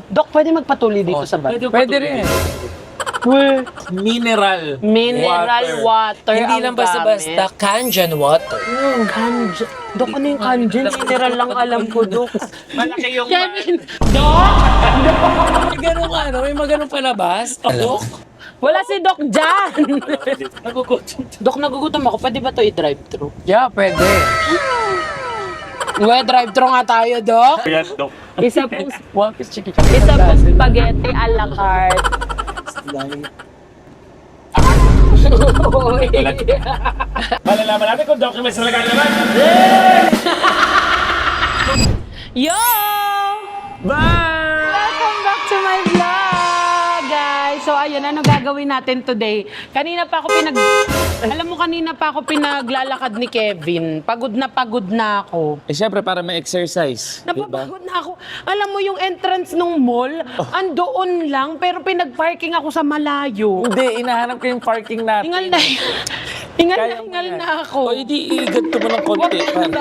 Dok, pwede magpatuloy dito sa bag? Pwede rin. Mineral. Mineral water Hindi ang lang basta-basta, Kangen water. Kanjan. Dok, ano yung kanjan? Mineral lang alam ko, Dok. Malaki yung... Kevin! Dok! May ganun may maganong palabas. Dok? Wala si Dok dyan! Dok, nagugutom ako. Pwede ba to i-drive-thru? Yeah, pwede. Uwe, drive-thru nga tayo, Dok. Yan, Dok. Isa pong Chicken. spaghetti a la carte. Malalaman natin kung documents talaga naman. Yo! Bye! Welcome back to my vlog, guys. So, ayun, ano gagawin natin today? Kanina pa ako pinaglalakad ni Kevin. Pagod na ako. Eh, syempre, para may exercise. Napapagod na ako. Alam mo yung entrance ng mall, andoon lang, pero pinag-parking ako sa malayo. Hindi, inahanap ko yung parking natin. Hingal na ako. O, hindi, iganto mo ng konti.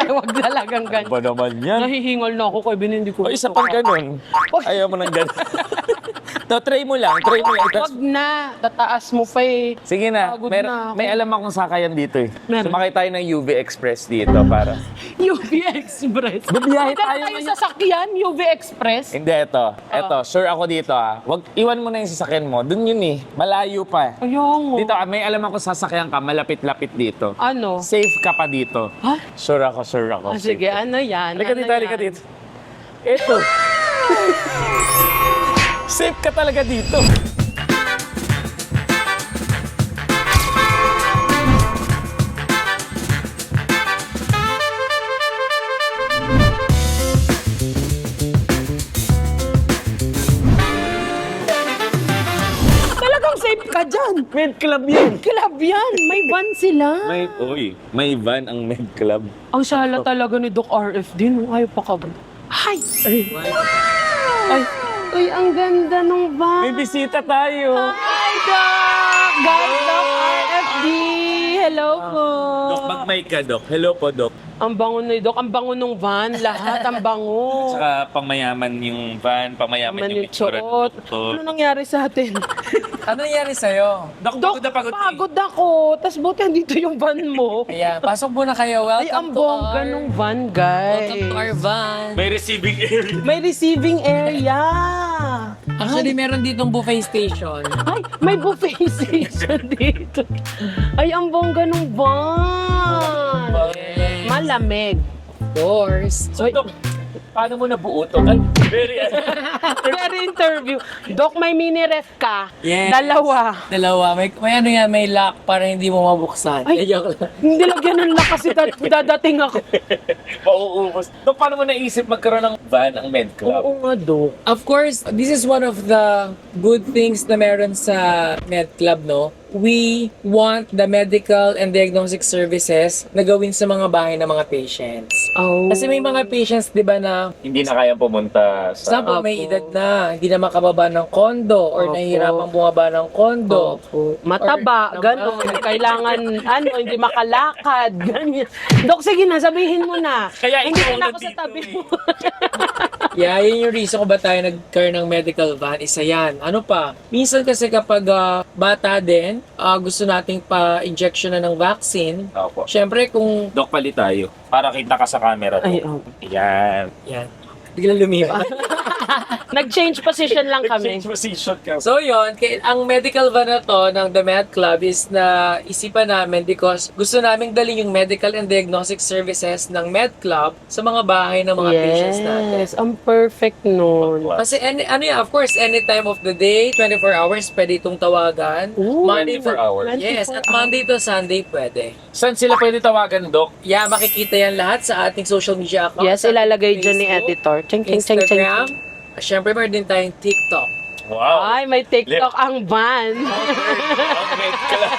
Wag talagang ganyan. Ba naman yan? Nahihingal na ako, Kevin, hindi ko. O, isa pang ganun. Ayaw mo ng ganun. No, try mo lang. Wag na, tataas mo pa eh. Sige na, Pagod na ako. may alam akong sakayan dito eh. Meron. Sumakay tayo ng UV Express dito para... UV Express. Bibiyahe Dala tayo tayo ngayon. sa sakyan, UV Express. Hindi, eto, sure ako dito ah. Wag, iwan mo na yung sasakyan mo. Doon yun eh, malayo pa. Ayun. Dito, may alam ako sasakyan ka, malapit-lapit dito. Ano? Safe ka pa dito. Ha? Sure ako. Ah, sige, ano yan? Halika Ano dito, halika yan? dito. Ito. Safe ka talaga dito. Talagang safe ka dyan. Med Club yan. Club yan. May van sila. May van ang Med Club. Ang sala talaga ni Doc RF din. Ayaw pa ka ba? Ay! Ay, ang ganda nung van. May bisita tayo. Hi, Doc! Guys, Doc RFD! Hello po! Dok, mag-mic ka, Dok. Hello po, Dok. Ang bango ni Doc. Ang bango nung van. Lahat ang bango. Saka pangmayaman yung van, pangmayaman yung itsura ng Manutsot. doktor. Ano nangyari sa atin? Ano nangyari sa'yo? Dok, Doc, pagod na pagod. pagod ako. Tapos buti dito yung van mo. Ayan, pasok muna kayo. Welcome Ay, ang to bongga our... nung van, guys. Welcome to our van. May receiving area. May receiving area. Actually, meron ditong buffet station. Ay, may buffet station dito. Ay, ang bongga nung van. Malamig. Doors. So, Dok, paano mo nabuo to? Ay, Very interview. Doc, may mini ref ka. Yes. Dalawa. May ano yan, may lock para hindi mo mabuksan. Ay. Joke lang. Hindi lagyan ng lock kasi dadating ako. mauubos. Dok, paano mo naisip magkaroon ng van ang Med Club? Oo nga, Doc. Of course, this is one of the good things na meron sa Med Club, no? We want the medical and diagnostic services na gawin sa mga bahay ng mga patients. Oh. Kasi may mga patients, di ba, na Hindi na kayang pumunta sa... example, may Opo. edad na, hindi na makababa ng kondo or Opo. nahihirapang bumaba ng kondo. Opo. Mataba, Or- gano'n. Kailangan, hindi makalakad, ganyan. Dok, sige na, sabihin mo na. Kaya hindi ikaw na ako nandito sa tabi eh. mo. Yeah, yun yung reason kung ba tayo nagkaroon ng medical van. Isa yan. Ano pa? Minsan kasi kapag bata din, gusto nating pa-injection na ng vaccine. Opo. Siyempre kung... Dok, palit tayo. Para kita ka sa camera. Dok. Ay, oh. Yan. Yan. Biglang lumipat. Nag-change position lang kami. Change position ka. So yun, ang medical van na to ng The Med Club is na isipan namin because gusto namin dalhin yung medical and diagnostic services ng Med Club sa mga bahay ng mga patients natin. Yes, ang perfect nun. Kasi of course, any time of the day, 24 hours, pwede itong tawagan. Ooh, Monday 24 hours. Yes, 24 at Monday to Sunday pwede. Saan sila pwede tawagan, Dok? Yeah, makikita yan lahat sa ating social media accounts. Yes, sa ilalagay dyan ni Facebook, editor. Ching, ching, ching, ching. Instagram. Siyempre, meron din tayong TikTok. Wow. Ay, may TikTok ang van. Ang med club.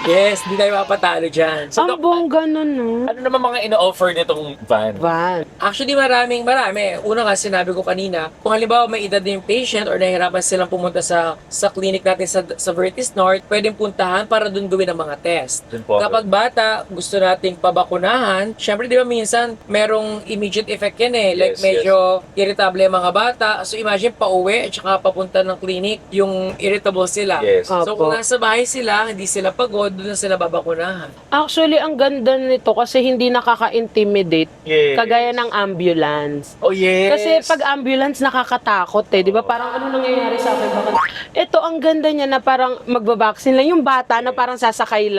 Yes, di tayo mapatalo dyan. So, Ang bongga nun, no? Ano naman mga ino-offer nitong van? Van. actually, marami. Una nga, sinabi ko kanina, kung halimbawa may edad na yung patient or nahihirapan silang pumunta sa clinic natin sa Vertis North, pwedeng puntahan para dun gawin ang mga test. Dun po. Kapag bata, gusto nating pabakunahan, syempre di ba minsan merong immediate effect yan eh. Like Yes, medyo irritable ang mga bata. So imagine pauwi at saka papunta ng clinic, yung irritable sila. Yes. So Opo. kung nasa bahay sila, hindi sila pagod, doon na sila babakunahan. Actually, ang ganda nito kasi hindi nakaka-intimidate. Yes. Kagaya ng ambulance. Oh, yes. Kasi pag ambulance nakakatakot eh, 'di ba? Parang ano nangyayari sa akin bakit? Ito ang ganda niya na parang magbabaksin lang yung bata na parang sasakay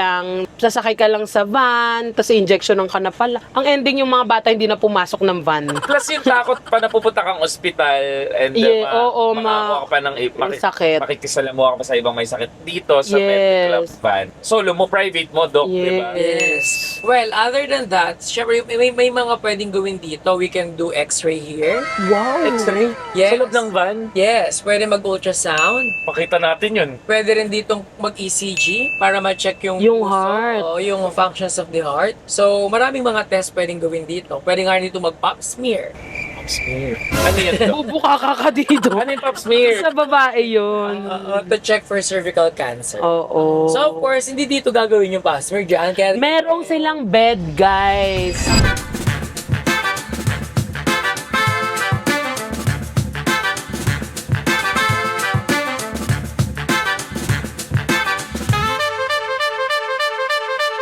ka lang sa van, tapos injectionan ka na pala. Ang ending yung mga bata hindi na pumasok ng van. Plus yung takot pa na pupunta kang ospital and Yeah, oo, makakuha ka pa ng sakit. makikisalamuha ka pa sa ibang may sakit dito sa Yes. Med Club van. Solo mo, private mo, Doc, di ba? Yes. Well, other than that, syempre may mga pwedeng gawin dito. We can do x-ray here. Wow. X-ray? Yes. Sa loob ng van? Yes, pwede mag-ultrasound. Pakita natin yun. Pwede rin ditong mag-ECG para ma-check yung Yung puso, heart. o yung functions of the heart. So, maraming mga test pwedeng gawin dito. Pwede nga rin dito mag-pap smear. Pap smear. Ano yan, Doc? Bubuka ka dito. Ano yung pap smear? Sa babae yun. To check for cervical cancer. Oo. So, of course, hindi dito gagawin yung pap smear dyan. Kaya Merong silang bed, guys.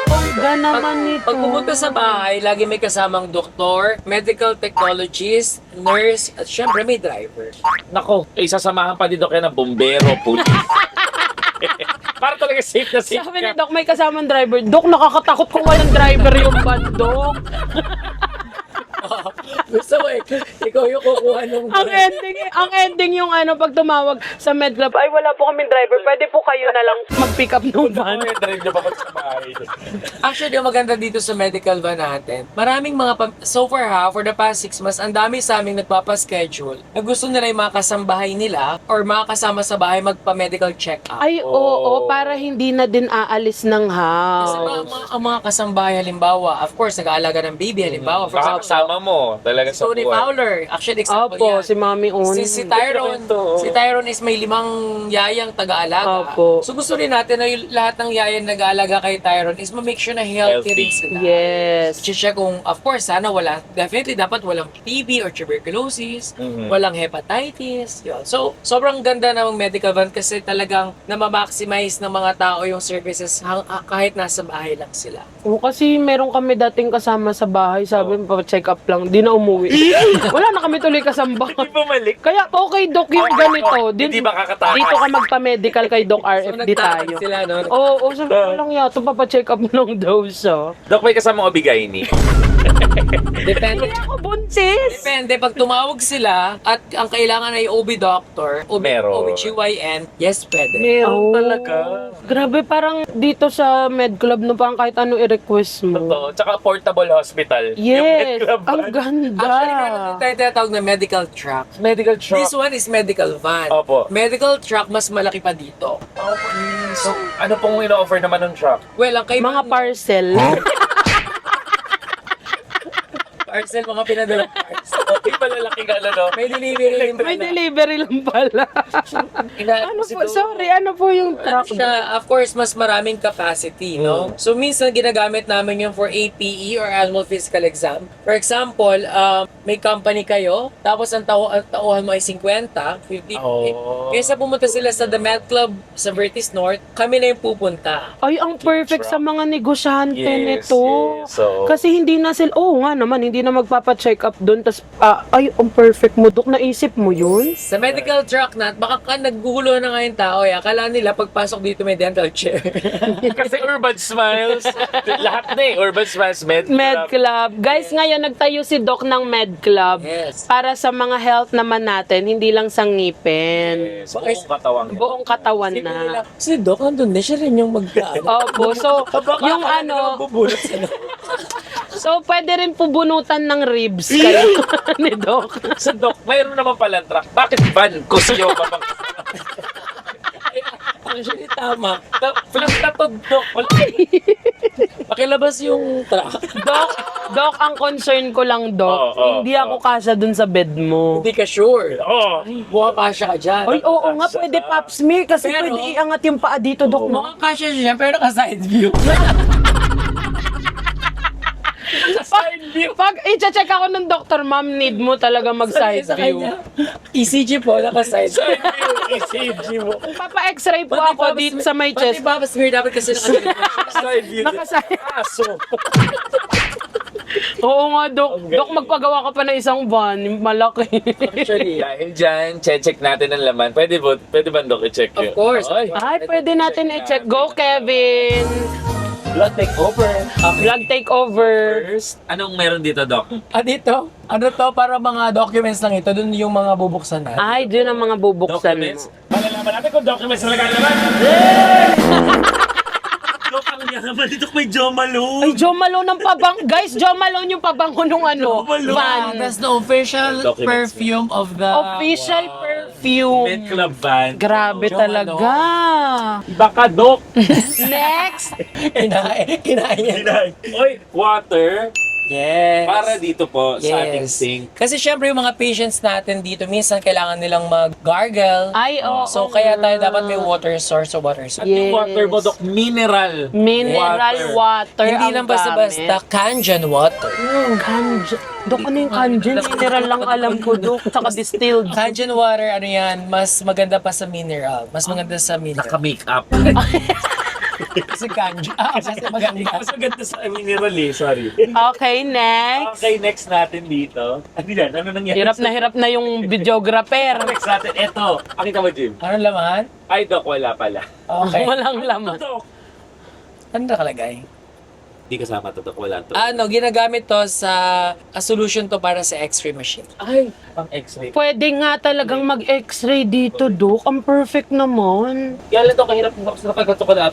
Bongga naman nito. Pag pumunta sa bahay, lagi may kasamang doktor, medical technologist, nurse, at syempre may driver. Nako, isasamahan pa dito kayo ng bombero, pulis. Para talaga safe na safe Sabi ni ka. Doc, may kasamang driver. Doc, nakakatakot kung walang driver yung van, Doc. Gusto mo, ikaw yung kukuha ng Ang ending yung ano, pag tumawag sa med club, ay wala po kaming driver, pwede po kayo na lang mag-pick up ng van. Ano yung drive niyo pa sa bahay? Actually, ang maganda dito sa medical van natin, maraming so far for the past 6 months, ang dami sa aming nagpapaschedule na gusto nila yung mga kasambahay nila or mga kasama sa bahay magpa-medical check-up. Ay, oo, para hindi na din aalis ng Kasi house. ang mga kasambahay, halimbawa, of course, nag-aalaga ng baby, halimbawa, for Baka example, kasama mo talaga sa Tony buwan. Fowler, actually, example Opo, yan. si Mami Un. Si Tyrone, si Tyrone is may 5 yayang taga-alaga. Opo. So gusto rin natin na yung lahat ng yayang nag-aalaga kay Tyrone is ma-make sure na healthy Healthy. rin sila. Yes. Check kung, of course, sana definitely dapat walang TB or tuberculosis, Mhm. walang hepatitis. Yun. So, sobrang ganda ng medical van kasi talagang na-maximize ng mga tao yung services kahit nasa bahay lang sila. Oo, kasi meron kami dating kasama sa bahay, sabi pa check up lang, di na umuwi. Wala na kami tuloy kasamba. Hindi bumalik. Kaya okay, Doc, yung ganito. Hindi ba kakatakot? Dito ka magpa-medical kay Doc RFD nagtakot tayo. sila, no? Oo, sabi ko lang yato, papacheck up lang daw siya. Doc, may kasama Obigaini. Depende. Hindi ako buntis! Depende, pag tumawag sila at ang kailangan ay OB doctor, Meron. OB-GYN, yes, pwede. Meron talaga. Grabe, parang dito sa med club no, parang kahit ano i-request mo. Totoo. Tsaka portable hospital. Yung Yes, med club ang van. ganda. Actually, meron din tayo tinatawag na medical truck. Medical truck. This one is medical van. Opo. Medical truck, mas malaki pa dito. So, ano pong ino-offer naman ng truck? Well, ang kay Mga parcel. parcel, mga pinadala parcel. Hindi malalaking ano, no? May delivery rin May delivery lang pala. Ano po, sorry, ano po yung Ano truck? siya, of course, mas maraming capacity, no? So, minsan ginagamit namin yung for APE or annual physical exam. For example, may company kayo, tapos ang tauhan mo ay 50, 50. Oh. Kaysa pumunta sila sa The Med Club sa Vertis North, kami na yung pupunta. Ay, ang perfect sa mga negosyante Yes, nito. yes. So- Kasi hindi na sila, nga naman, hindi na magpapa-check up doon. Tapos, ay, ang perfect mo, Dok. Naisip mo yun? Sa medical truck na, baka naggugulo na nga yung tao. Akala nila pagpasok dito may dental chair. Kasi Urban Smiles, lahat na Urban Smiles, Med Club. Guys, ngayon nagtayo si Doc ng Med Club. Yes. Para sa mga health naman natin, hindi lang sa ngipin. Yes, buong katawang. Buong katawan Sige nila, na. si Doc, andun na siya rin yung Opo, so, yung ano, so, pwede rin po bunutan ng ribs kayo ni Doc. Sa Doc, mayroon naman pala truck. Bakit van? Kusyo ka bang Actually, tama. Flash na to, Dok. Pakilabas yung truck. Dok, ang concern ko lang, Dok, hindi ako kasya dun sa bed mo. Hindi ka sure. Oo. Buka kasya ka dyan. Ay, oo nga, pwede pap smear kasi Pero- pwede iangat yung paa dito, Dok. No? Mukhang kasya siya, pero naka-side view. Pag i-check ako ng doctor, ma'am, need mo talaga mag-side Sa view. kanya. ECG po, naka-side view. ECG mo. Papa-x-ray po ako dito sa may chest. Pati Papa smear dapat kasi naka-side view. Nakaside. Aso. Oo nga, Dok. Dok, magpagawa ka pa ng isang van. Malaki. Actually, Dahil dyan, check natin ang laman. Pwede ba, Dok, i-check yun? of course. Ay, Ay, pwede natin i-check. Go, Kevin! blood takeover. Blood takeover. First, anong meron dito, Dok? Dito, ano to, para mga documents lang ito, dun yung mga bubuksan natin. Ay, dun ang mga bubuksan Documents. mo. Malalaman natin kung documents talaga naman. Dok, ang yaman dito may Jo Malone. Ay, Jo Malone ng pabang. Guys, Jo Malone yung pabango nung ano, van. That's the official Documents. perfume of the... Official perfume. Med Club van. Grabe Jo talaga. Baka, Dok. Next. Kinain. Oy, water. Yes. Para dito po sa ating Yes. sink. Kasi syempre yung mga patients natin dito, minsan kailangan nilang mag-gargle. Ay, oo. So kaya tayo dapat may water source o water source. At yung water mo, Dok, mineral. Mineral water. Hindi ang lang basta-basta Kangen water. Kangen. Dok, ano yung kangen? Mineral lang alam ko, Dok. Saka distilled. Kangen water, ano yan, mas maganda pa sa mineral. Mas maganda sa mineral. Naka-makeup. Kasi kangen. Kasi maganda. Mas maganda sa mineral eh, sorry. Okay, next. Okay, next natin dito. Ano yan? Ano nangyari? Hirap na yung videographer. Next natin, eto. Pakita mo, Jim. Ano laman? Ay, Dok, wala pala. Okay. Walang laman. Dok. Ano nakalagay? Di kasama to, Dok. Wala to. Ano, ginagamit to sa a solution to para sa x-ray machine. Ay, pang x-ray. Pwede nga talagang mag-x-ray dito, Dok. Ang perfect naman. Kaya lang to, kahirap mo sa pagkatsukulap.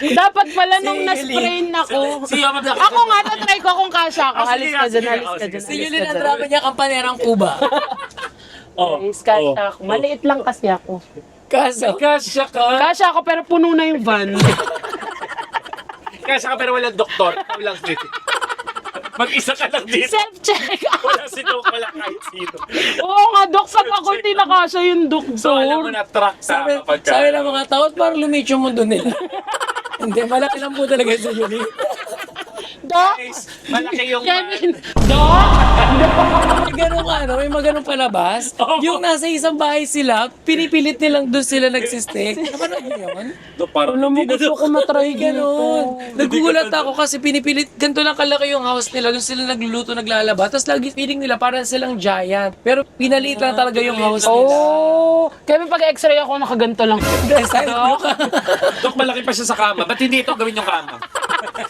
Dapat pala nung Si na-sprain ako. Si Yama Dok. Ako nga, tatry ko kung kasha ako. Oh, sige Alis nga, ka dyan, sige. alis Oh, ka sige. dyan. Si Yulin ang drama niya, kampanerang Cuba. Oh. Guys, kasha ako. Maliit lang kasi ako. Kaso, Kasya ka. Kasha ako pero puno na yung van. Kasya ka pero walang doktor. Walang dito. Mag-isa ka lang dito. Self-check. Wala si Dok, wala kahit sino. Oo nga, Dok. Saan ako hindi nakasya yung So, alam mo doktor? na, track sa kapag sabi ng mga tao, parang lumit yung mundo nila. Hindi, malaki lang po talaga sa Yulin. Dok? Guys, malaki yung... Kevin? Dok? May ganun ano, may mga ganun palabas. Opo. Yung nasa isang bahay sila, pinipilit nilang doon sila nagsistake. Napanood niyo yun? Dok, parang Alam mo, hindi na, gusto Dok. ko matry Ganun. dito. Nagugulat ako kasi pinipilit, ganito lang kalaki yung house nila. Doon sila nagluluto, naglalaba. Tapos lagi feeling nila parang silang giant. Pero pinaliit lang talaga yung house nila. Oh, Kevin, pag x-ray ako, nakaganto lang. Side view ka. Dok, malaki pa siya sa kama. Ba't hindi ito gawin yung kama?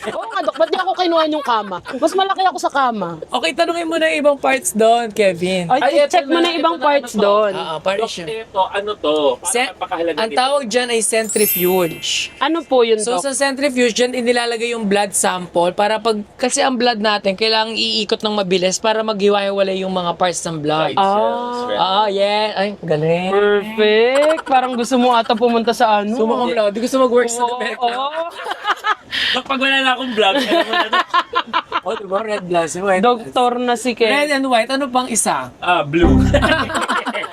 Oo nga, Dok. Ba't di ako kinuha yung kama? Mas malaki ako sa kama. Okay, tanungin mo na yung ibang parts doon, Kevin. Ay, eto check mo na ito ibang na, parts ano to? doon. Dok, Dok, ito, ano to? Se- Napakahalaga ang dito. tawag dyan ay centrifuge. Ano po yun, So Dok? sa centrifuge, dyan inilalagay yung blood sample para pag, kasi ang blood natin, kailangang iikot ng mabilis para maghiwa-hiwalay yung mga parts ng blood. White cells, right? Yeah. Ay, galing. Perfect. Parang gusto mo ata pumunta sa ano. Sumakam lang. Di gusto mag-work sa Oo. Amerika. Dok, pag wala na akong vlog, alam mo na, Dok. Oh, diba? Red blood. White. Doktor na si Ken. Red and white. Ano pang isa? Blue.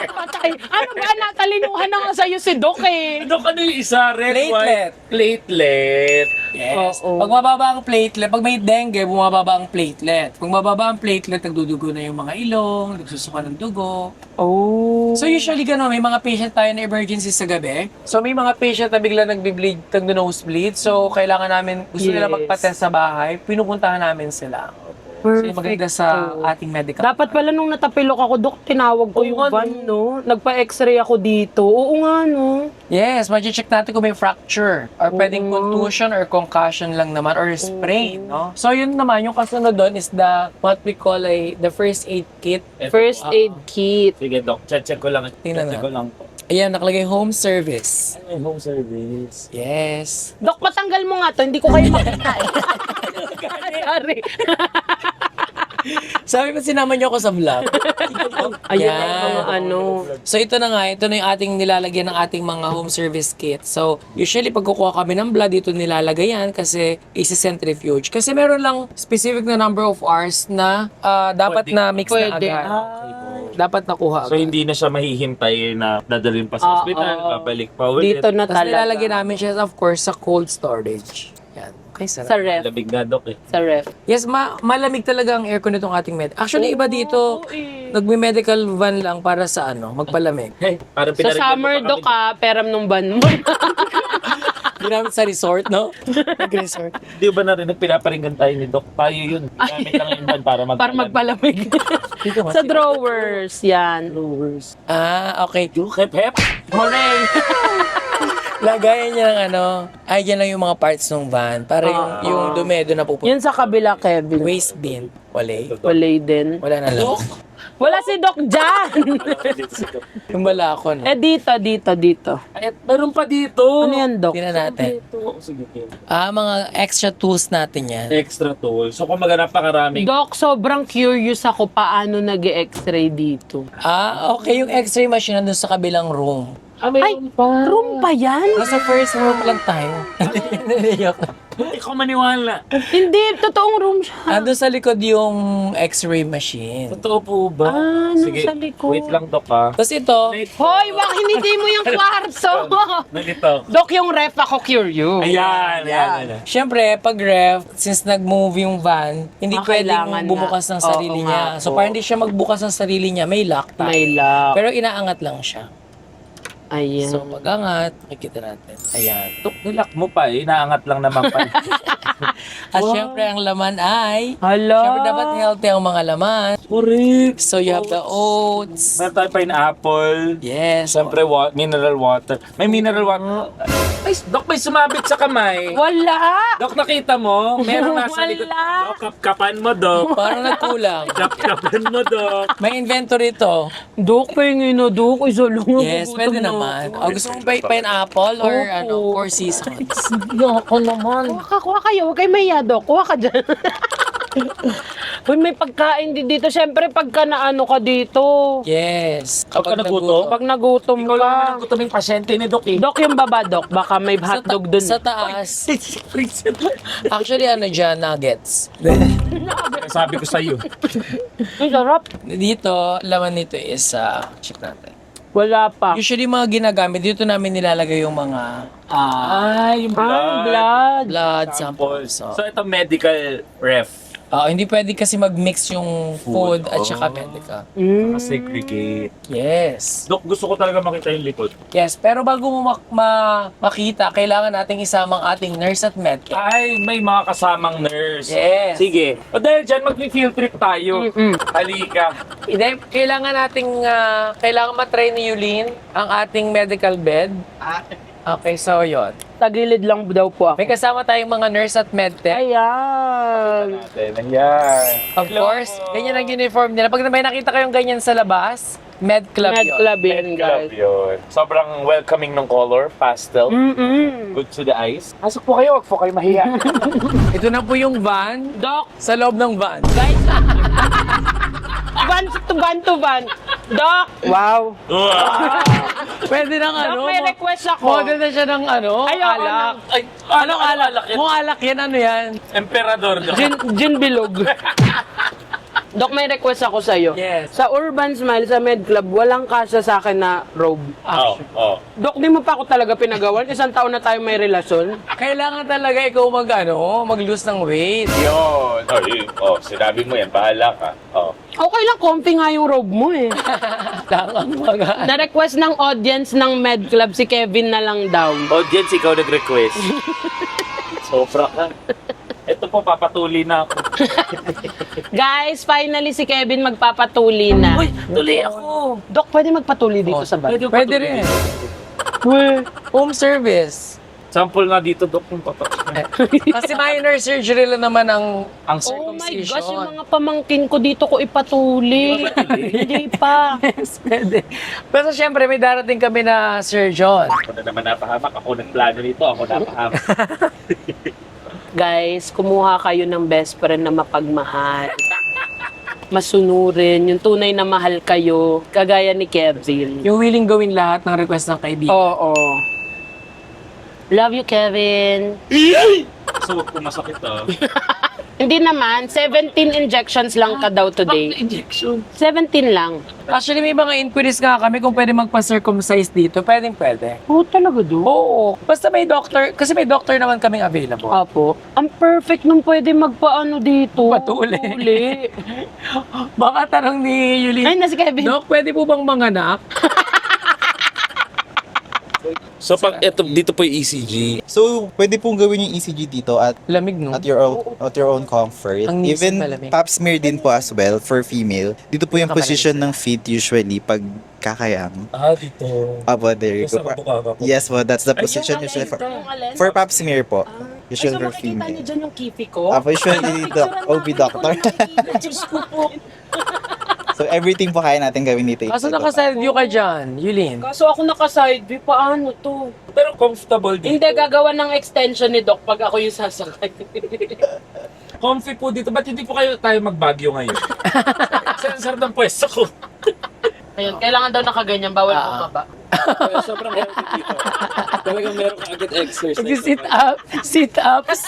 Patay. Ano ba? Natalinuhan na nga sa'yo si Doc eh. Dok, ano yung isa? Red, Platelet. white? Platelet. Yes. Oo. Pag mababa ang platelet, pag may dengue, bumababa ang platelet. Pag mababa ang platelet, nagdudugo na yung mga ilong, nagsusuka ng dugo. Oh. So usually gano'n, may mga patient tayo na emergency sa gabi. So may mga patient na bigla nagbe-bleed, nag-nosebleed. So kailangan namin, gusto nila Yes. magpa-test sa bahay, pinupuntahan namin sila. So yung maganda sa ating medical. Dapat pala nung natapilok ako, Dok, tinawag ko Oo yung nga, van, no? Nagpa-x-ray ako dito. Oo nga, no? Yes, check natin kung may fracture or pwedeng Oo. contusion or concussion lang naman or sprain, no? So yun naman, yung kasunod doon is what we call the first aid kit. First aid kit. Sige, Dok. Check ko lang. Tingnan Check na. ko lang. Ayan, nakalagay home service. Ano yung home service? Yes. Dok, patanggal mo nga to. Hindi ko kayo makita eh. Sorry. Sabi ko, sinama niyo ako sa vlog. Ayan Yan. ang mga ano. So ito na nga, ito na yung ating nilalagyan ng ating mga home service kit. So usually pag kukuha kami ng blood, dito nilalagay yan kasi isa-centrifuge. Kasi meron lang specific na number of hours na dapat na mix na Pwede. agad. Dapat nakuha So agad. hindi na siya mahihintay na dadalhin pa sa hospital, babalik pa ulit. Dito na Tapos nilalagay talaga. namin siya of course sa cold storage. Yan. Okay, sarap. Sa ref. Labig na, Dok eh. Sa ref. Yes, malamig talaga ang aircon nitong ating Actually, iba dito, nagme-medical van lang para sa magpalamig. Hey, parang Sa pinarigyan summer mo pa do kami. ka, peram nung ban mo. Ginamit sa resort, no? Nag-resort. Di ba na rin nagpinaparinggan tayo ni Doc? Tayo yun. Gamit lang yung van para Para magpalamig. Sa drawers, yan. Okay. Hep, hep. Morning! Lagayan niya ng ay yan lang yung mga parts ng van. Para yung dumi doon na pupunta. Yun sa kabila, Kevin. Waste bin. Wala. Wala din. Wala na lang. Wala si Doc dyan! Yung bala ako, no? Dito. Ay, meron pa dito. Ano yan, Doc? Tingnan natin. Sige. Mga extra tools natin yan. Extra tools. So kung maganap pa karaming Doc, sobrang curious ako paano nag-x-ray dito. Okay. Yung x-ray machine nandun sa kabilang room. Ay, room pa yan? Nasa first room lang tayo. ikaw maniwala. Hindi, totoong room siya. Nandun sa likod yung x-ray machine. Totoo po ba? Nasa likod. Wait lang, Doc ha. Tapos ito, Hoy, wag hindi mo yung kwarto. Nandito. Doc, yung ref ako curious. Ayan. syempre, pag ref, since nag-move yung van, hindi Kailangan pwedeng bumukas ng na. sarili Oo niya. nga So, po. para hindi siya magbukas ng sarili niya, may lock tayo. May lock. Pero inaangat lang siya. Ayan. So, pag-angat, makikita natin. Ayan. Doc, nilak mo pa eh. Inaangat lang naman pa. At syempre, ang laman ay, Hala. syempre, dapat healthy ang mga laman. Correct. So, you have the oats. Meron tayo pineapple. Yes. Siyempre, mineral water. May mineral water. Ay, Doc, may sumabit sa kamay. Wala. Doc, nakita mo? Meron nasa likod. Wala. Doc, kapkapan mo, Doc. Parang nagkulang. Kapkapan mo, Doc. May inventory to. Doc, pahingin na, Doc. Isa lang. Yes, pwede naman. Gusto mo ba pineapple or Four Seasons? Yoko naman. Kuha kayo. Huwag kayo mahiya, Doc. Kuha ka dyan. Uy, may pagkain din dito. Siyempre, pagka naano ka dito. Yes. Kapag nagutom? Pag nagutom Ikaw lang ka. ang nagutoming pasyente ni Doc eh. Doc, yung baba, Doc. Baka may hotdog dun. Sa taas. Actually, dyan, nuggets. Sabi ko sa'yo. Ay, sarap. Dito, laman nito is, check natin. Wala pa. Usually, mga ginagamit, dito namin nilalagay yung mga Ay, yung Blood. blood samples. So, ito medical ref. Hindi pwede kasi mag-mix yung food at saka medical. Segregate. Yes. Doc, gusto ko talaga makita yung likod. Yes, pero bago mo makita, kailangan nating isamang ating nurse at medkit. Ay, may mga kasamang nurse. Yes. Sige. O dahil dyan, mag-field trip tayo. Halika. Hindi, kailangan matry ni Yulin ang ating medical bed. Okay, so yon. Tagilid lang daw po ako. May kasama tayong mga nurse at medtech. Ayan. Ayan. Of course, ganyan ang uniform nila. Pag may nakita kayong ganyan sa labas, med club Med yun. club yan, guys. yun. Sobrang welcoming ng color, pastel. Good to the eyes. Pasok po kayo, wag po kayo mahiya. Ito na po yung van. Doc, Sa loob ng van. guys. Van to van. Doc. Wow. Pwede ng Doc, may request ako. Model na siya ng Ayoko alak. Ay, Anong alak? Kung alak yan, ano yan? Emperador. Gin bilog. Doc, may request ako sa'yo. Yes. Sa Urban Smile, sa Med Club, walang kasya sa akin na robe. Oh. Doc, di mo pa ako talaga pinagawan. Isang taon na tayo may relasyon. Kailangan talaga ikaw mag-lose ng weight. Yun. Sinabi mo yan, bahala ka. Okay lang, comfy nga yung robe mo eh. Kailangan Na-request ng audience ng Med Club, si Kevin na lang daw. Audience, ikaw nag-request. Sobra ka. Ito po, papatuli na ako. Guys, finally si Kevin magpapatuli na. Uy, tuli ako. Doc, pwede magpatuli dito sa van? Pwede rin. Home service. Sample nga dito, Doc, yung Kasi minor surgery lang naman ang Oh my circumcision. gosh, yung mga pamangkin ko dito ko ipatuli. Hindi pa. Yes, pwede. Pero syempre, may darating kami na surgeon. Ako na naman napahamak. Ako nagplano nito. Ako napahamak. Guys, kumuha kayo ng best friend na mapagmahal. masunurin, yung tunay na mahal kayo, kagaya ni Kevin. Yung willing gawin lahat ng request ng kaibigan. Oo. Love you, Kevin. So, kung masakit Hindi naman, 17 injections lang ka daw today. Injection. 17 lang. Actually, may mga inquiries nga kami kung pwede magpa-circumcise dito. Pwede. Oh, talaga do? Oo. Basta may doctor, kasi may doctor naman kaming available. Apo. Ang perfect nung pwede magpaano dito. Patuli. Patuli. Baka tanong ni Yulin, Ay, na si Kevin. Doc, pwede po bang manganak? So, pag ito, dito po yung ECG. So, pwede pong gawin yung ECG dito at Lamig, no? your own comfort. Ang nisip Even malamig. pap smear din po as well for female. Dito po yung Nakamalamig position sila. ng feet usually pag kakayang. Dito. Apo, there you Sa go. kabukaka ko. Yes po, that's the position usually for pap smear po. Usually Ay, so for makikita niyo female. dyan yung kifi ko? Apo, usually OB doctor. Diyos ko po. So, everything po kaya natin gawin dito. Kaso naka-side view ka dyan, Yulin. Kaso ako naka-side view, paano to? Pero comfortable dito. Hindi, gagawa ng extension ni Doc pag ako yung sasakay. Comfy po dito. Ba't hindi po tayo magbagyo ngayon? Sensor ng pwesto ko. Ayun, kailangan daw nakaganyan, bawal bumaba. Kaya sobrang healthy dito. Talagang meron ka agad exercise. Sit-ups.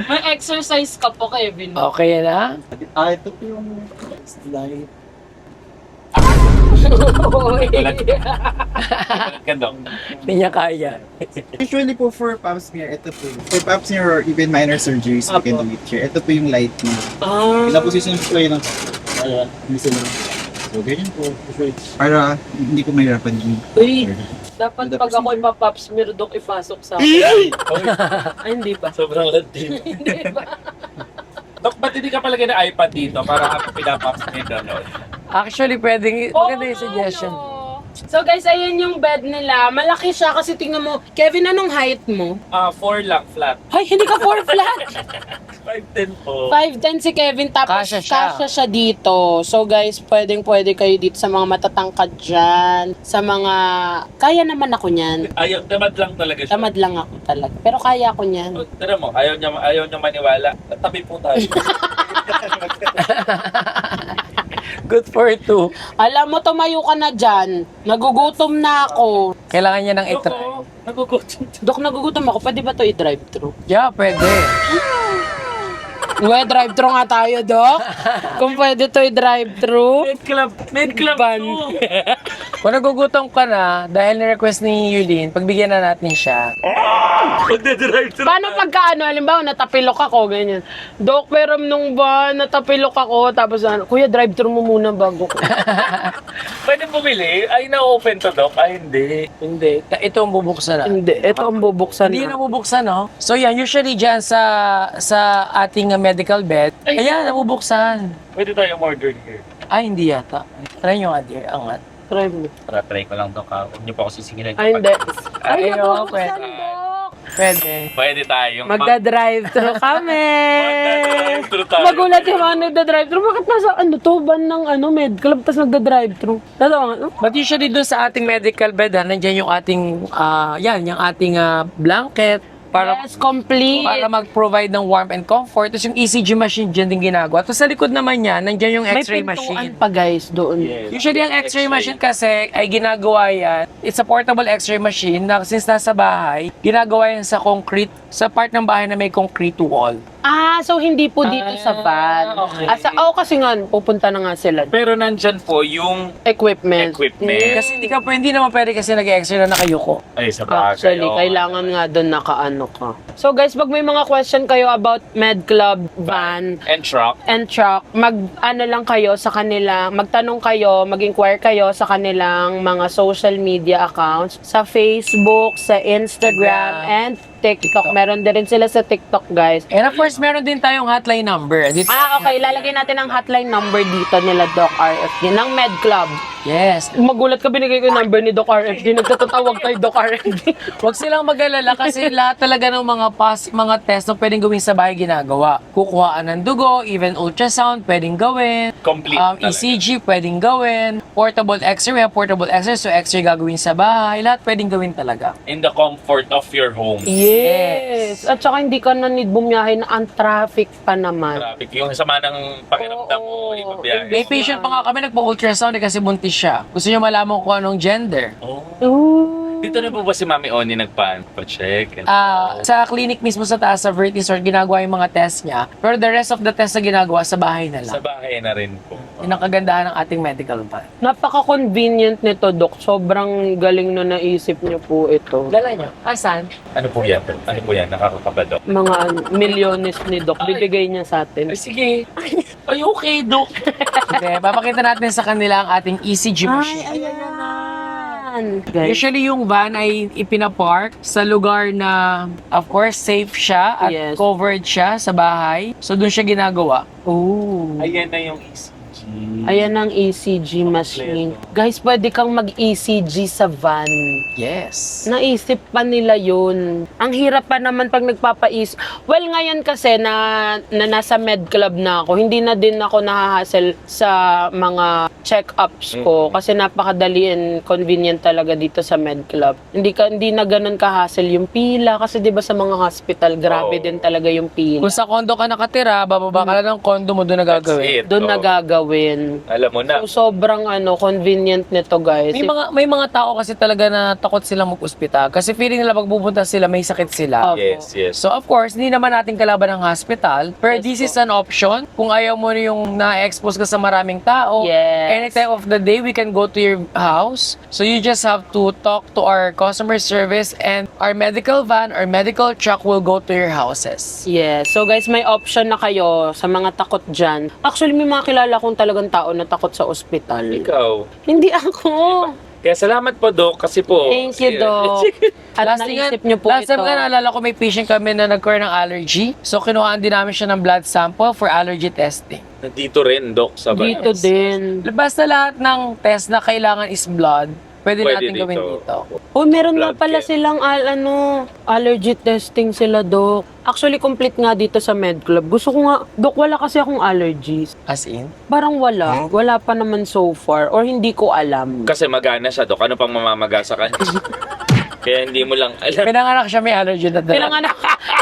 May exercise ka po, Kevin. Okay na? Ito po yung slide. Ganda. Hindi niya kaya. Usually po for pap smear, ito po. For pap smear or even minor surgeries, we can do it here. Ito po yung light na. Pinaposition po kayo ng ayan, bisa lang. So, ganyan po. Usually, para hindi ko mahirapan yung Uy, dapat pag ako ipapops, meron Doc ipasok sa akin. Ay, hindi ba? Sobrang landi. Hindi ba? Dok, ba't hindi ka palagay ng iPad dito para habang pinapops niya gano'n? Actually, pwedeng, maganda yung suggestion. So guys, ayun yung bed nila. Malaki siya kasi tingnan mo. Kevin, anong height mo? 4 lang flat. Ay, hindi ka 4 flat. 5'10 po. 5'10 si Kevin, tapos Kasya siya. kasya siya dito. So guys, pwede kayo dito sa mga matatangkad dyan. Sa mga... Kaya naman ako niyan. Ayaw, tamad lang talaga siya. Tamad lang ako talaga. Pero kaya ako niyan. Oh, tara mo, ayaw niya maniwala. Tabi po tayo. Good for two. Alam mo, tumayo ka na dyan. Nagugutom na ako. Kailangan niya ng itry. Ako, nagugutom. Dok, nagugutom ako. Pwede ba to i-drive-thru? Yeah, pwede. Uwe, drive-thru nga tayo, Dok. Kung pwede to i-drive-thru. Med club Ban. to. Kung nagugutom ka na, dahil ni-request ni Yulin, pagbigyan na natin siya. Magdadrive thru. Paano pagka halimbawa natapilok ako, ganyan. Dok, pero nung ba natapilok ako, tapos kuya, drive-thru mo muna bago ko. Pwede bumili? Ay, na-open to, Doc? Ay, hindi. Hindi. Ito ang bubuksan na. Hindi, ito ang bubuksan Hindi na. na bubuksan, no? So yan, usually dyan sa ating medical bed, ayan, nabubuksan. Pwede tayo order here. Ay, hindi yata. Try nyo nga, dear. Angat. Try mo. Tara, try ko lang, Doc. Huwag niyo pa ako sisingilin. Ay, hindi. Ay, oo, nabubuksan, pwede. Dok. Pwede. Pwede tayo. Magda-drive-thru kami. Magda-drive-thru tayo. Magulat yung mga nagda-drive-thru. Bakit nasa ban ng med club, tapos nagda-drive-thru? Tatawa But usually doon sa ating medical bed, nandiyan yung ating, yung ating blanket para Yes, complete. para mag-provide ng warmth and comfort. Tapos yung ECG machine dyan din ginagawa. Tapos sa likod naman niya, nandiyan yung May x-ray pintuan machine. pa guys doon. Yes. Usually ang x-ray machine kasi ay ginagawa yan. It's a portable x-ray machine na since nasa bahay, ginagawa yan sa concrete, sa part ng bahay na may concrete wall. Ah, so hindi po dito sa van. okay. Kasi nga, pupunta na nga sila. Pero nandyan po yung Equipment. Kasi hindi naman pwede kasi nag-x-ray na nakayuko. Ay, sa bagay. Actually, oo. kailangan nga doon nakaano ka. So guys, pag may mga question kayo about Med Club van And truck. and truck, lang kayo sa kanila, magtanong kayo, mag-inquire kayo sa kanilang mga social media accounts, sa Facebook, sa Instagram, and TikTok. Meron din rin sila sa TikTok, guys. And of course, meron din tayong hotline number. Dito, Okay. Lalagay natin ang hotline number dito nila, Doc RFD, ng Med Club. yes. Magulat ka, binigay ko yung number ni Doc RFD. Nagtatatawag tayo, Doc RFD. Huwag silang mag-alala kasi lahat talaga ng mga test na pwedeng gawin sa bahay ginagawa. Kukuhaan ng dugo, even ultrasound, pwedeng gawin. Complete talaga. ECG, pwedeng gawin. Portable x-ray, so x-ray gagawin sa bahay. Lahat pwedeng gawin talaga. In the comfort of your home. Yes. Yes. At saka hindi ka na need bumiyahe na ang traffic pa naman. Traffic. Yung sama ng pakiramdam mo, Oo. ipabiyahe. May patient pa nga kami, nagpa-ultrasound kasi buntis siya. Gusto niya malaman kung anong gender. Oh. Ooh. Dito na po ba si Mami Oni nagpa-check? Sa clinic mismo sa taas, sa Vertisort, ginagawa yung mga test niya. Pero the rest of the test na ginagawa sa bahay na Sa lang. bahay na rin po. Yun ang kagandahan ng ating medical van. Napaka-convenient nito, Dok. Sobrang galing na naisip niyo po ito. Dala niyo. Asan? Ano po yan? Ano po yan? Nakakakabado. Mga milyones ni Dok, bibigay niya sa atin. Ay, sige. Ay, okay, Dok. Okay, papakita natin sa kanila ang ating ECG machine. Guys, Usually yung van ay ipinapark sa lugar na, of course, safe siya at Yes. covered siya sa bahay. So, doon siya ginagawa. ooh. Ayan na yung ECG. Ayan ang ECG machine. Guys, pwede kang mag-ECG sa van. Yes. Naisip pa nila yun. Ang hirap pa naman pag nagpapa-ECG. Well, ngayon kasi na nasa med club na ako, hindi na din ako nahahassle sa mga check-ups ko kasi napakadali and convenient talaga dito sa med club. Hindi na ganun ka-hassle yung pila kasi 'di ba sa mga hospital, grabe Oo. din talaga yung pila. Kung sa kondo ka nakatira, bababa ka lang ng kondo mo, doon na That's gagawin. it. Doon Oo. na gagawin. Alam mo na. So, sobrang convenient nito, guys. May mga tao kasi talaga na takot silang mag-ospital kasi feeling nila pag pupunta sila may sakit sila. Opo. Yes, yes. So of course, hindi naman natin kalaban ng hospital, pero Yes this po. is an option. Kung ayaw mo yung na-expose ka sa maraming tao, Yes. any time of the day we can go to your house. So you just have to talk to our customer service and our medical van or medical truck will go to your houses. Yes. So guys, may option na kayo sa mga takot dyan. Actually, may mga kilala kong talagang tao na takot sa ospital. Ikaw. Hindi ako. Kaya salamat po, Doc, kasi po. Thank you, Doc. At naisip niyo po last ito. time nga naalala ko may patient kami na nagkaroon ng allergy. So kinuhaan din namin siya ng blood sample for allergy testing. Nandito rin, Doc, sa bayan. Dito din. Basta lahat ng test na kailangan is blood, pwede Pwede natin gawin dito. dito. Oh, meron nga Blood pala care. silang allergy testing sila, Doc. Actually, complete nga dito sa med club. Gusto ko nga, Doc, wala kasi akong allergies. As in? Parang wala. Wala pa naman so far. Or hindi ko alam. Kasi magana siya, Doc. Ano pang mamamaga sa kanya? Kaya hindi mo lang alam. Pinanganak siya may allergy na dala. Pinanganak.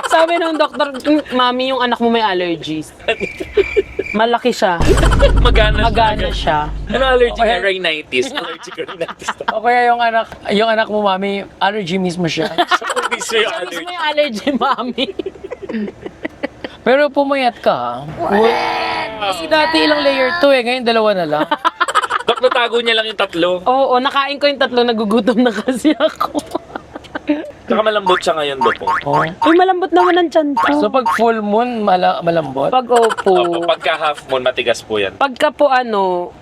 Sabi nung doktor, Mami, yung anak mo may allergies. Malaki siya. Magana Magana siya. Ano allergy Okay. niya? Rhinitis. Allergic rhinitis. O kaya yung anak mo, mami, allergy mismo siya. Miss mo yung Gusto allergy. mo yung allergy, Mami? Pero pumayat ka, ha? Kasi dati ilang layer to ngayon dalawa na lang. Doc, natago niya lang yung tatlo. Oo, nakain ko yung tatlo, nagugutom na kasi ako. Saka malambot siya ngayon, Doc. Uy, malambot naman ang tiyan ko. So pag full moon, malambot. Pag opo. Opo, pagka half moon, matigas po yan. Pagka po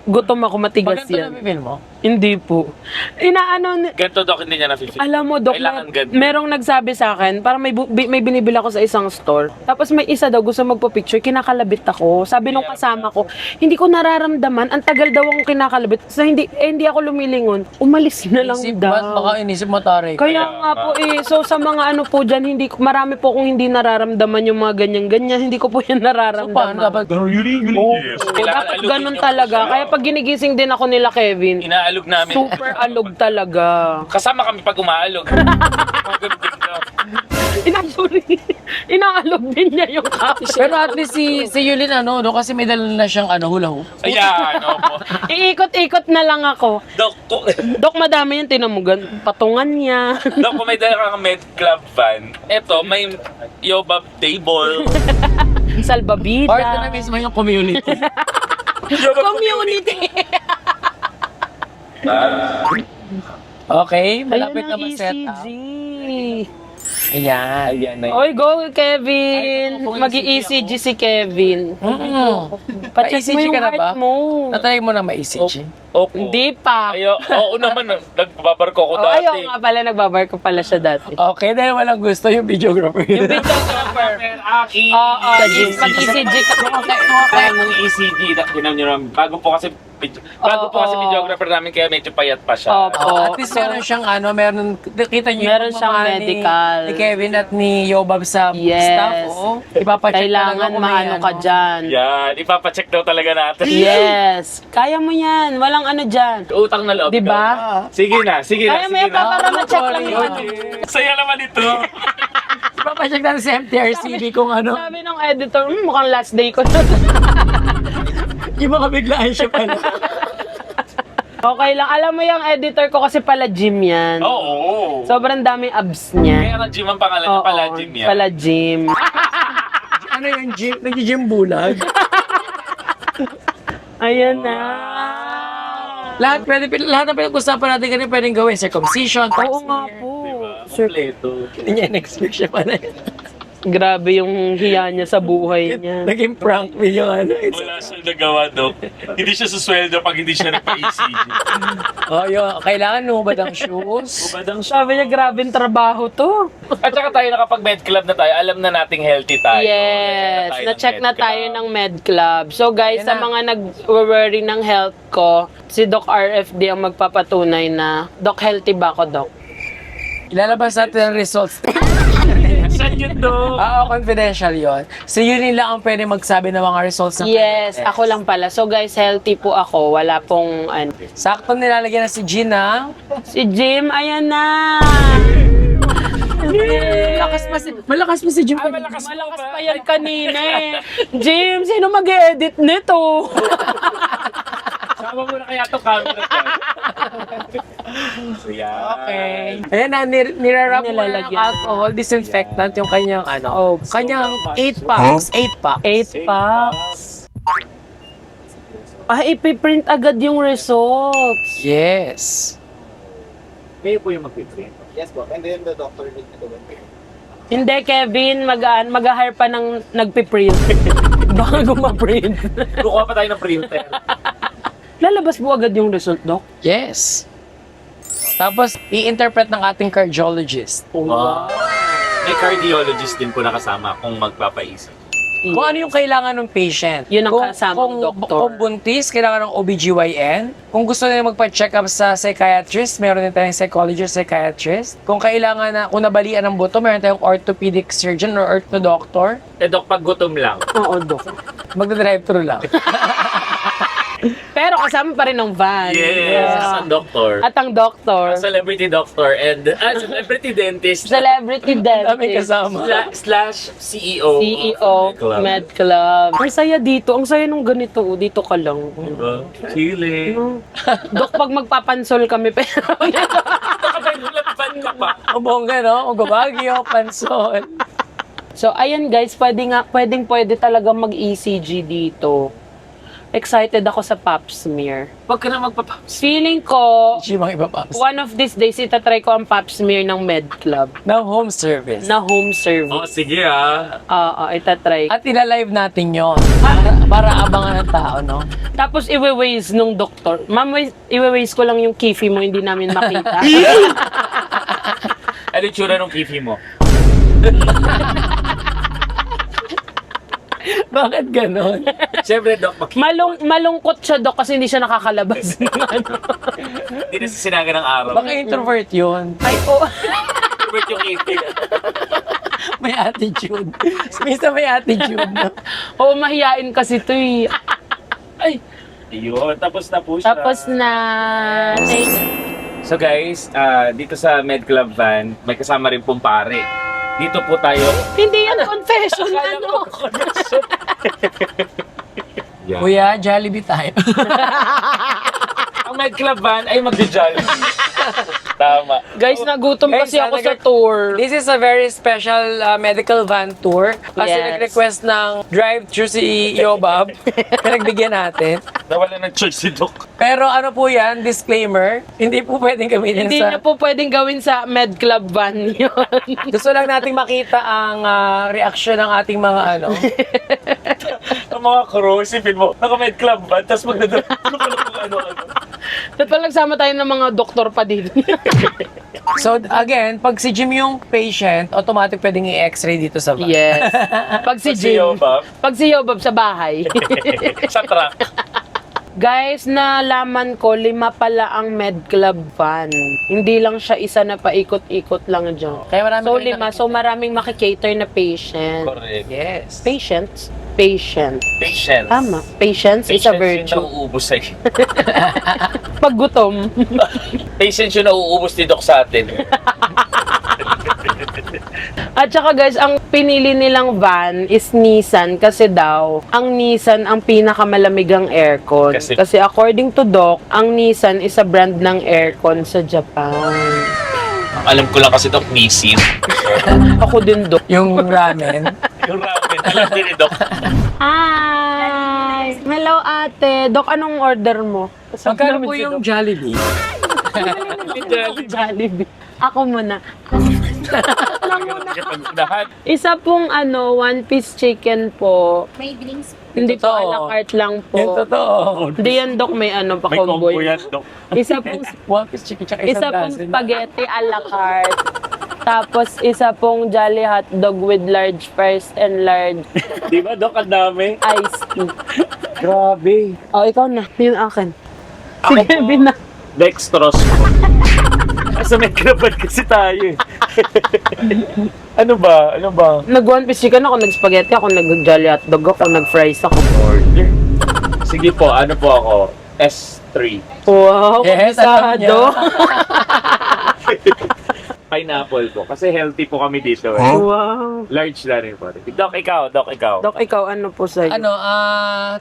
gutom ako, Pag matigas ganito yan. na bibili mo? Hindi po. Ganito, Doc, hindi niya na-feel. Alam mo, Dok, Kailangan ganito. merong nagsabi sa akin, parang may binibili ako sa isang store. Tapos may isa daw gusto magpa-picture, kinakalabit ako. Sabi nung kasama ko, hindi ko nararamdaman. Ang tagal daw akong kinakalabit. So hindi ako lumilingon. Umalis na lang Isip daw. mo, baka inisip mo taray. Kaya nga po so sa mga ano po dyan, marami po kung hindi nararamdaman yung mga ganyan-ganyan, hindi ko po yan So nararamdaman. paano dapat? Dapat ganun talaga. Kaya pag ginigising din ako nila Kevin, Inaalog namin. super alog talaga. Kasama kami pag umaalog. Mga ganun din, Doc. Inaalog din niya yung kapit. Pero at least si Yulin no? Kasi may dala na siyang hula hoop. Ayan, opo. Iikot-ikot na lang ako. Doc, Dok, madami yung tinamugan. Patungan niya. Doc, kung may dala kang med club van, eto, may yobab table. Salbabida. Part na mismo yung community. Yobab Community. Okay, malapit Ayun na ang ma-set ECG. up. Ayan. Ayan na Oy, go Kevin. Ay, Mag-ECG si Kevin. Pa-ECG Pa-check mo yung ka na heart ba? mo. Natry mo na ma-ECG. Opo. Hindi pa. Oo naman, nagbabarko ko Oh, dati. ayaw nga pala, nagbabar ko pala siya dati. Okay, dahil walang gusto yung videographer. Yung videographer. Oo, mag-ECG ka. Kaya ng ECG, tinan nyo naman, bago po kasi videographer namin, kaya medyo payat pa siya. Opo. At least meron siyang kita niyo Meron yung siyang pagmamahal medical. ni Kevin at ni Yobab sa Yes. staff. Ipapacheck Kailangan talaga kung may maano ka dyan. Yan, ipapacheck daw talaga natin. Yes. Kaya mo yan. Walang ano dyan. Utang na loob. Di ba? Sige na, sige na, Kaya mo sige yan pa na. para ma-check lang yung ano. Saya naman ito. Papacheck natin sa MTRCB kung ano. Sabi ng editor, mukhang last day ko na. Yung mga biglaan siya pala. Okay lang. Alam mo yung editor ko kasi pala gym yan. Oo. Sobrang daming abs niya. Kaya na-gym ang pangalan niya, Oo, pala gym yan. Pala gym. Ano yung gym? Nag-gym bulag? Ayan na. Lahat ng pinag-usapan natin ganun pwedeng gawin. Circumcision, Oo nga po. Sir, Kompleto. Hindi niya in-expect siya pala. grabe yung hiya niya sa buhay niya. Naging prank me yung ano. Wala siyang nagawa, Dok. Hindi siya susweldo pag hindi siya nagpa-ECG. Oh, yun. Kailangan numubad ang shoes. Ubadang siya. Sabi niya, grabing trabaho to. At saka tayo nakapag-med club na tayo, alam na nating healthy tayo. Yes, na-check na tayo ng med club. So guys, Ayan sa na. mga nag-worry ng health ko, si Doc RFD ang magpapatunay na, Doc, healthy ba ako, Doc? Ilalabas natin ang results. Saan yun, Dok? Confidential yon. So yun lang ang pwede magsabi ng mga results ng Yes, test. ako lang pala. So guys, healthy po ako. Wala pong, Sakto nilalagyan na si Gina. Si Jim, ayan na! Malakas pa si Jim. Malakas pa yan kanina eh. Jim, sino mag-edit nito? Sama mo na kaya itong camera dyan. So, yan. Okay. Ayan na, nirarap mo ng Nilalagyan. alcohol, disinfectant yung kanyang Oh, kanyang 8 packs. 8 packs. 8 packs. Ipiprint agad yung results. Yes. Kayo po yung mag-print. Yes po, and then the doctor will do it. Hindi, Kevin, mag-hire pa ng nagpiprint. Bago ma-print. Kukuha pa tayo ng printer. Lalabas po agad yung result, Doc? Yes. Tapos, i-interpret ng ating cardiologist. Wow. May cardiologist din po nakasama kung magpapaisip. Kung ano yung kailangan ng patient. Yun ang Kung- kasamang doktor. Kung buntis, kailangan ng OBGYN. Kung gusto nila magpa-check up sa psychiatrist, meron din tayong psychologist, psychiatrist. Kung kailangan na, kung nabalian ng buto, meron tayong orthopedic surgeon or ortho doctor. Eh, Dok, pag gutom lang. Oo, Doc. Magda-drive-thru lang. Pero kasama pa rin ng van. Yes, Yeah. ang doctor. At ang doktor. Celebrity doctor and celebrity dentist. Celebrity Daming dentist. kasama. Slash CEO. CEO, Club. Med Club. Ang saya dito. Ang saya nung ganito. Dito ka lang. Diba? Chile. Dok, pag magpapansol kami, pero Nakapag-ulapan ka pa. Ang bongga, no? Ugabagyo, pansol. So, ayan guys, pwede talaga mag-ECG dito. Excited ako sa pap smear. Huwag ka na magpapaps. Feeling ko, Yung mga iba pa. one of these days, itatry ko ang pap smear ng Med Club Ng home service. na home service. Oh, sige ah. Oo, itatry. At ila-live natin yon para abangan ng tao, no? Tapos, iwe-waze nung doktor. Ma'am, iwe-waze ko lang yung kifi mo, hindi namin makita. Ano yung tsura ng kifi mo? Bakit ganon? Siyempre, Dok, Malungkot siya, Dok, kasi hindi siya nakakalabas. hindi na sinaga ng araw. Baka introvert yun. Ay, oh. Favorite yung kifi. May attitude. Minsan may attitude, no? Oo, mahiyain kasi to eh. Ay, Ayun, tapos na po siya. tapos na. So guys, dito sa Med Club van, may kasama rin pong pare. Dito po tayo. Hindi yan confession, ano? Yeah. Kuya, Jollibee tayo. Ang Med Club van ay magja-Jollibee. Tama. Guys, nagutom Guys, kasi ako sa nag- tour. This is a very special medical van tour. Kasi Yes. nag-request ng drive-thru si Yobab. Pinagbigyan natin. Nawala ng church si Doc. Pero ano po yan, disclaimer, hindi po pwedeng gamitin Hindi sa... niyo po pwedeng gawin sa Med Club van yun. Gusto lang nating makita ang reaksyon ng ating mga ano. Ang mga crew, isipin mo, naka-Med Club van, tapos magdadala kung ano-ano. Dapat nagsama tayo ng mga doktor pa dito. So again, pag si Jim yung patient, automatic pwedeng i-x-ray dito sa van. Yes. Pag si Pag si Jim, Yobab. pag si Yobab sa bahay. Sa truck. Guys, nalaman ko, 5 pala ang Med Club van. Hindi lang siya isa na paikot-ikot lang dyan. Kaya marami So, kami 5. So, maraming makikater na patient. Correct. Yes. Patients? Patient. Patience. Tama. Patience is a Patience yung virtue. nauubos sa'yo. Pag gutom. Patience yung nauubos ni Doc sa atin. At saka guys, ang pinili nilang van is Nissan kasi daw, ang Nissan ang pinakamalamigang aircon. Kasi according to Doc, ang Nissan is a brand ng aircon sa Japan. Alam ko lang kasi Doc, Nissin. Ako din, Doc. Yung ramen. Yung ramen, alam din ni Doc. Hi! Hello, ate. Doc, anong order mo? Magkano po yung Jollibee? Jollibee. Ako muna. Lahat. Isa pong one-piece chicken po. May drinks. Hindi po, Totoo. a la carte lang Yung po. totoo. Hindi yan, Doc, may pa May combo combo. yan, Doc. Isa pong One piece chicken tsaka Isa isang pong dozen. spaghetti a la carte. Tapos, isa pong Jolly Hotdog with large fries and large Di ba, Doc, ang dami? iced tea. Grabe. Oh, ikaw na. Yung akin. Sige, bina. Dextrose po. Sa may krabat kasi tayo eh. Ano ba? Nag-one piece chicken ako, nag-spaghetti ako, nag-Jolly Hotdog ako, nag-fries ako. Order. Sige po, ano po ako? S3. Wow, Yes, alam niya. kabisado. Pineapple po. Kasi healthy po kami dito eh. Wow. Large na rin po. Doc, ikaw. Doc, ikaw ano po sa'yo?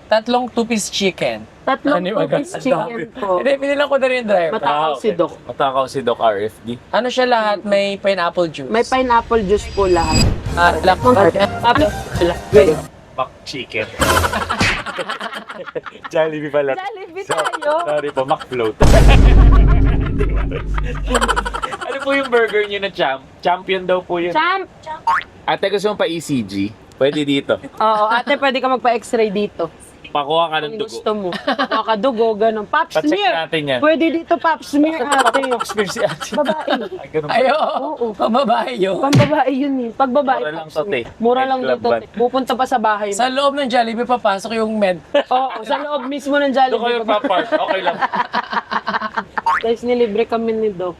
Tatlong two-piece chicken. Tatlong Ano yung two-piece agad? chicken po. Hindi, pinilang ko na rin yung driver. Matakaw si Doc. Matakaw si Doc RFD. Ano siya lahat? May pineapple juice. May pineapple juice po lahat. Black Wait. Mac chicken. Jollibee pala. Jollibee tayo. Sorry po, McFloat. Ano po yung burger niyo na Champion daw po yun. Champ! Ate, gusto mo pa ECG? Pwede dito. Oo, ate, pwede ka magpa-x-ray dito. Pakuha ka ng Kung dugo. gusto mo. Makadugo, ganun. Pap Pa-check smear! natin yan. Pwede dito pap smear, ate. Smear si ate. Babae. Ay, ganun ba? Ayo, Oo. pamabahay yun. Pambabae yun eh. Pag babae, Mura lang pap to, smear. te. Mura lang Club dito. ban. te. Pupunta pa sa bahay mo. Sa loob ng Jollibee, papasok yung med. Oo, sa loob mismo ng Doon kayo Jollibee. papark. Okay lang. Guys, nilibre kami ni Doc.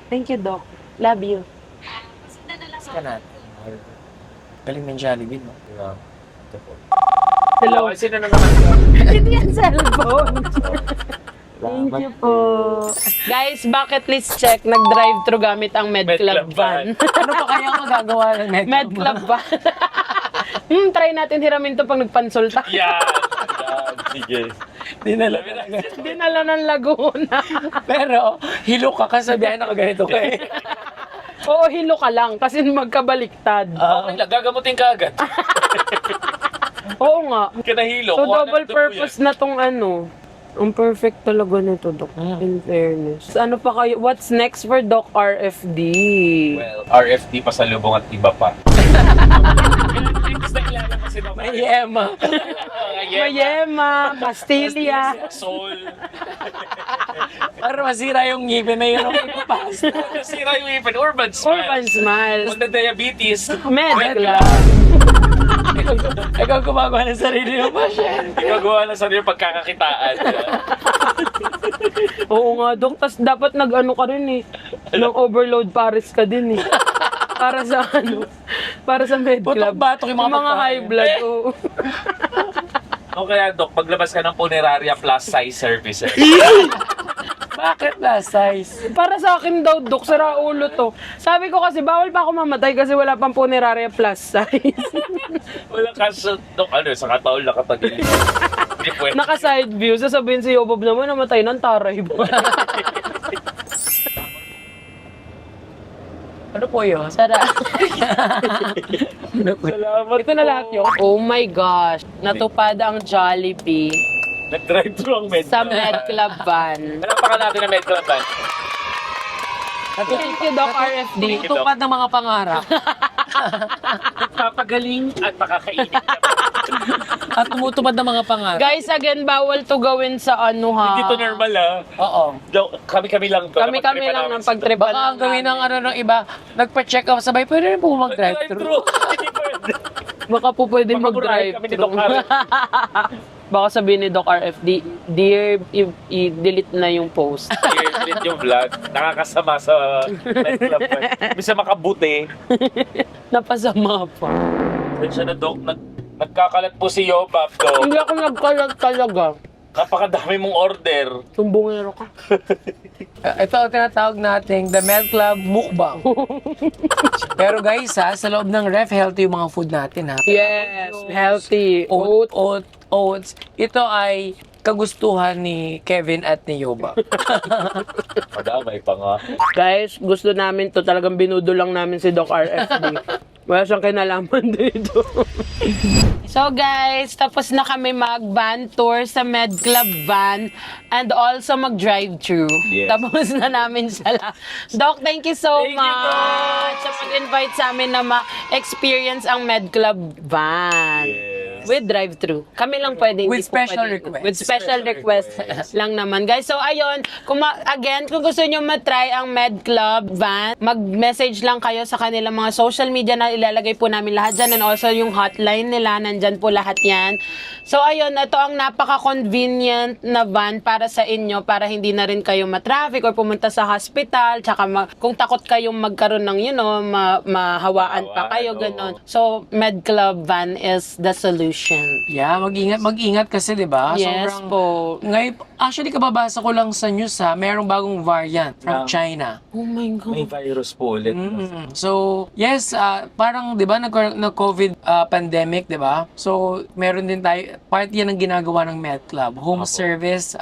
Thank you, Doc. Love you. Ka natin. Galing ng Jollibee, no? Hello. Okay, sino na naman? Hindi yan cellphone. Thank you po. Guys, bucket list check. Nag-drive-thru gamit ang MedClub van. Ano pa kaya magagawa ng med? MedClub van. Try natin hiramin to pag nagpansulta. Yan. Sige. Dinala. Dinala ng Laguna. Pero, hilo ka kasabihan na ganito ka eh. Oo, hilo ka lang kasi magkabaliktad. Okay lang, gagamutin ka agad. Oo nga. Kinahilo. So, kuha ng double dugo purpose na tong ano. Ang perfect talaga nito, Doc. In fairness. Ano pa kayo? What's next for Doc RFD? yan. Well, RFD pasalubong at iba pa. May yema. Mayema, Castilla. Soul. Para masira yung ngipin na yun ang ipapasta. Sira yung ipin. Urban Smile. Urban Smiles. Huwag na diabetes. MedClub. Ikaw gumagawa ng sarili mo pa siya. Gagawa na sa iyo pagkakakitaan. Oo nga, Doc. Tas dapat nag-ano ka rin eh. Nag-overload Paris ka din eh. Para sa ano? Para sa MedClub. Putok-batok yung mga pagkain. high blood. Oo. O kaya, Dok, paglabas ka ng Puneraria plus size services. Bakit na size? Para sa akin daw, Doc, sira ulo to. Sabi ko kasi, bawal pa ako mamatay kasi wala pang Puneraria plus size. Wala kaso, Dok, ano, sa kataon lang katagin. Hindi pwede. Naka-side view, sasabihin si Yobob naman, namatay ng taray. Ano po yun? Salamat. Salamat Ito na lahat yun. Oh my gosh. Natupad ang Jollibee Nag-drive-thru ang med. sa MedClub van. Palapakan natin ang MedClub van. Thank you, Doc RFD. Tupad ng mga pangarap. Papagaling at makakainit ka. At tumutupad ng mga pangarap. Guys, again, bawal to gawin sa ano ha. Hindi to normal ah. Oo. Kami-kami lang to. Kami-kami lang ng pagtripan. Baka ang gawin ng ano ng iba, nagpa-check up sabay, pwede rin po mag-drive-thru. Hindi pwede. Baka po pwede Makapurahin kami ni Doc mag-drive. Baka sabihin ni Doc RFD, dear, i-delete na yung post. I-edit yung vlog. Nakakasama sa MedClub van. Bisa makabuti. Napasama pa. Siya na, Doc. Nagkakalat po si Yobab to. Hindi ako nagkalat talaga. Napakadami mong order. Sumbongero ka. Ito ang tinatawag nating The Med Club Mukbang. Pero guys sa loob ng ref, healthy yung mga food natin ha. Yes, healthy. Oats. Ito ay kagustuhan ni Kevin at ni Yoba. Madamay pa nga. Guys, gusto namin to. Talagang binudo lang namin si Doc RFD. Wala siyang kinalaman dito. So guys, tapos na kami mag-van tour sa Med Club van and also mag-drive-thru. Yes. Tapos na namin siya lang. Doc, thank you so Thank you, much sa pag-invite sa amin na ma-experience ang Med Club van. Yes. With drive-thru. Kami lang pwede. With hindi po special pwede. request. With special request lang naman. Guys, so ayun, again, kung gusto nyo matry ang Med Club van, mag-message lang kayo sa kanilang mga social media na ilalagay po namin lahat dyan and also yung hotline nila, nandyan po lahat yan. So ayun, ito ang napaka-convenient na van para sa inyo para hindi na rin kayo matraffic or pumunta sa hospital, tsaka kung takot kayong magkaroon ng, mahawaan pa kayo, ganon. So, Med Club van is the solution. Yeah, mag-ingat kasi 'di ba? Yes po. Ngayon, actually kababasa ko lang sa news merong bagong variant from China. Oh my God. May virus po ulit. So, yes, parang 'di ba nag-COVID pandemic, 'di ba? So, meron din tayo part 'yan ng ginagawa ng Med Club. Home service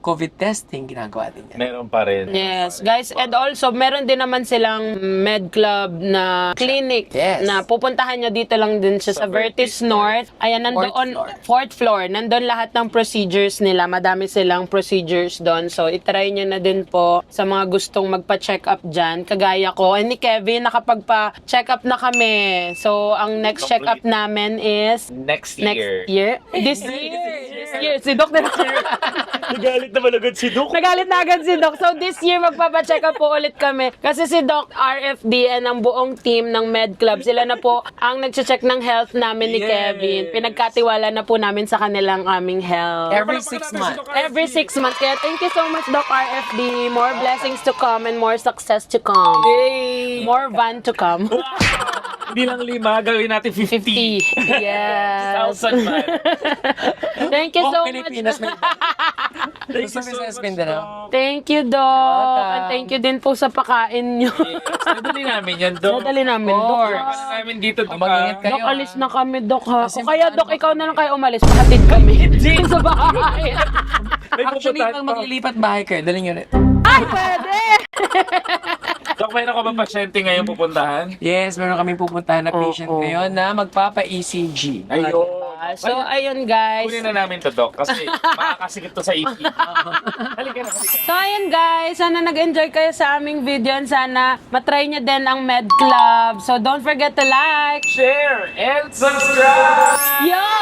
COVID testing ginagawa din yan. Meron pa rin. Yes, guys, and also meron din naman silang Med Club na clinic Yes. na pupuntahan nyo dito lang din siya sa Vertis North. Ayan, nandoon, fourth floor. Nandoon lahat ng procedures nila. Madami silang procedures doon. So, itry nyo na din po sa mga gustong magpa-check up dyan. Kagaya ko, ni Kevin, nakapagpa-check up na kami. So, ang next check up namin is Next next year. year. This year. Si Doc na Nagalit naman agad si Doc. Nagalit na agad si Doc. So, this year, magpapacheck up po ulit kami. Kasi si Doc RFD and ang buong team ng Med Club, sila na po ang nag-check ng health namin ni Kevin. Pinagkatiwala na po namin sa kanilang aming health. Every 6 months. Every 6 months. Kaya thank you so much, Doc RFD. More blessings to come and more success to come. More van to come. Hindi lang 5, gawin natin 50. 50. Yes. 1,000 man. Thank you so much. Pilipinas may Thank you so Sa much, Mindanao. Doc. Thank you, Doc. Welcome. And thank you din po sa pakain nyo. Nadali namin yan, Doc. Nadali namin, Doc. Ano namin dito, Doc. Mag-ingat kayo. Doc, alis na kami, Doc, ha? Kasi O kaya, paano Doc, ikaw na lang kayo umalis. Pahatid kami. sa bahay. May Actually, pupuntahan pag pa. maglilipat bahay kayo, dali nyo rin. Ay, pwede! Doc, mayroon ka ba pasyente ngayon pupuntahan? Yes, meron kaming pupuntahan na patient Oo. ngayon na magpapa-ECG. Ayun. So, ayun, guys. Kunin na namin to, Doc, kasi makakasikip to sa EP. Halika na, halika. So, ayun, guys. Sana nag-enjoy kayo sa aming video and sana matry nyo din ang Med Club. So, don't forget to like, Share and subscribe! Yo!